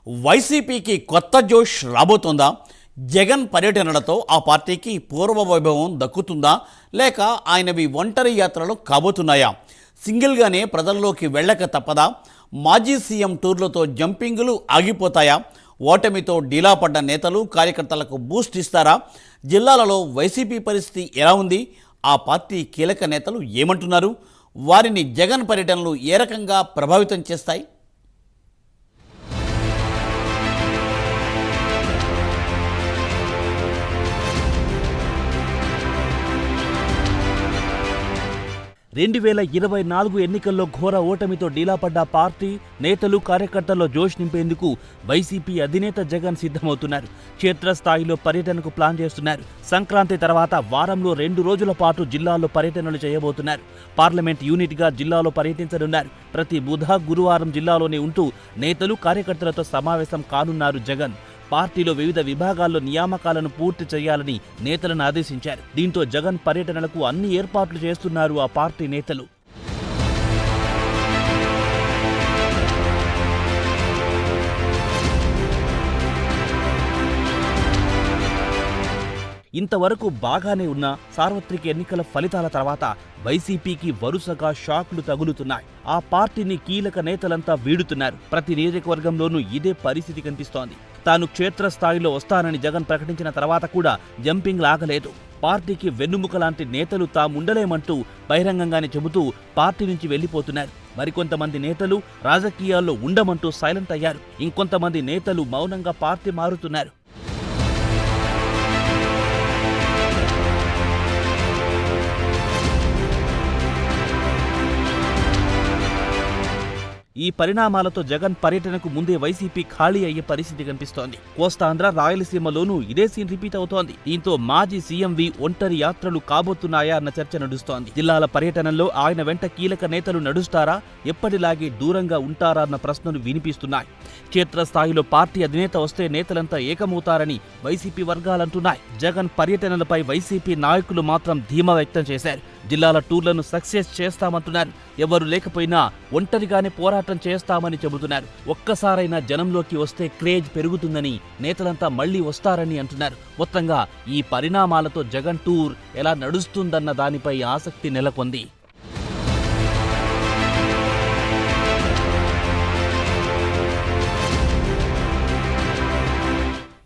వైసీపీకి కొత్త జోష్ రాబోతుందా? జగన్ పర్యటనలతో ఆ పార్టీకి పూర్వ వైభవం దక్కుతుందా, లేక ఆయనవి ఒంటరి యాత్రలు కాబోతున్నాయా? సింగిల్గానే ప్రజల్లోకి వెళ్ళక తప్పదా? మాజీ సీఎం టూర్లతో జంపింగులు ఆగిపోతాయా? ఓటమితో డీలా పడ్డ నేతలు కార్యకర్తలకు బూస్ట్ ఇస్తారా? జిల్లాలలో వైసీపీ పరిస్థితి ఎలా ఉంది? ఆ పార్టీ కీలక నేతలు ఏమంటున్నారు? వారిని జగన్ పర్యటనలు ఏ రకంగా ప్రభావితం చేస్తాయి? రెండు 2024 ఎన్నికల్లో ఘోర ఓటమితో డీలాపడ్డ పార్టీ నేతలు కార్యకర్తల్లో జోష్ నింపేందుకు వైసీపీ అధినేత జగన్ సిద్ధమవుతున్నారు. క్షేత్రస్థాయిలో పర్యటనకు ప్లాన్ చేస్తున్నారు. సంక్రాంతి తర్వాత వారంలో 2 రోజుల పాటు జిల్లాల్లో పర్యటనలు చేయబోతున్నారు. పార్లమెంట్ యూనిట్గా జిల్లాలో పర్యటించనున్నారు. ప్రతి బుధ గురువారం జిల్లాలోనే ఉంటూ నేతలు కార్యకర్తలతో సమావేశం కానున్నారు జగన్. పార్టీలో వివిధ విభాగాల్లో నియామకాలను పూర్తి చేయాలని నేతలను ఆదేశించారు. దీంతో జగన్ పర్యటనలకు అన్ని ఏర్పాట్లు చేస్తున్నారు ఆ పార్టీ నేతలు. ఇంతవరకు బాగానే ఉన్న సార్వత్రిక ఎన్నికల ఫలితాల తర్వాత వైసీపీకి వరుసగా షాక్లు తగులుతున్నాయి. ఆ పార్టీని కీలక నేతలంతా వీడుతున్నారు. ప్రతి నియోజకవర్గంలోనూ ఇదే పరిస్థితి కనిపిస్తోంది. తాను క్షేత్రస్థాయిలో వస్తానని జగన్ ప్రకటించిన తర్వాత కూడా జంపింగ్ లాగలేదు. పార్టీకి వెన్నుముక లాంటి నేతలు తాముండలేమంటూ బహిరంగంగానే చెబుతూ పార్టీ నుంచి వెళ్లిపోతున్నారు. మరికొంతమంది నేతలు రాజకీయాల్లో ఉండమంటూ సైలెంట్ అయ్యారు. ఇంకొంతమంది నేతలు మౌనంగా పార్టీ మారుతున్నారు. ఈ పరిణామాలతో జగన్ పర్యటనకు ముందే వైసీపీ ఖాళీ అయ్యే పరిస్థితి కనిపిస్తోంది. కోస్తాంధ్ర, రాయలసీమలోనూ ఇదే సీన్ రిపీట్ అవుతోంది. దీంతో మాజీ సీఎంవి ఒంటరి యాత్రలు కాబోతున్నాయా అన్న చర్చ నడుస్తోంది. జిల్లాల పర్యటనలో ఆయన వెంట కీలక నేతలు నడుస్తారా, ఎప్పటిలాగే దూరంగా ఉంటారా అన్న ప్రశ్నలు వినిపిస్తున్నాయి. క్షేత్రస్థాయిలో పార్టీ అధినేత వస్తే నేతలంతా ఏకమవుతారని వైసీపీ వర్గాలంటున్నాయి. జగన్ పర్యటనలపై వైసీపీ నాయకులు మాత్రం ధీమా వ్యక్తం చేశారు. జిల్లాల టూర్లను సక్సెస్ చేస్తామంటున్నారు. ఎవరు లేకపోయినా ఒంటరిగానే పోరాటం చేస్తామని చెబుతున్నారు. ఒక్కసారైనా జనంలోకి వస్తే క్రేజ్ పెరుగుతుందని, నేతలంతా మళ్లీ వస్తారని అంటున్నారు. మొత్తంగా ఈ పరిణామాలతో జగన్ టూర్ ఎలా నడుస్తుందన్న దానిపై ఆసక్తి నెలకొంది.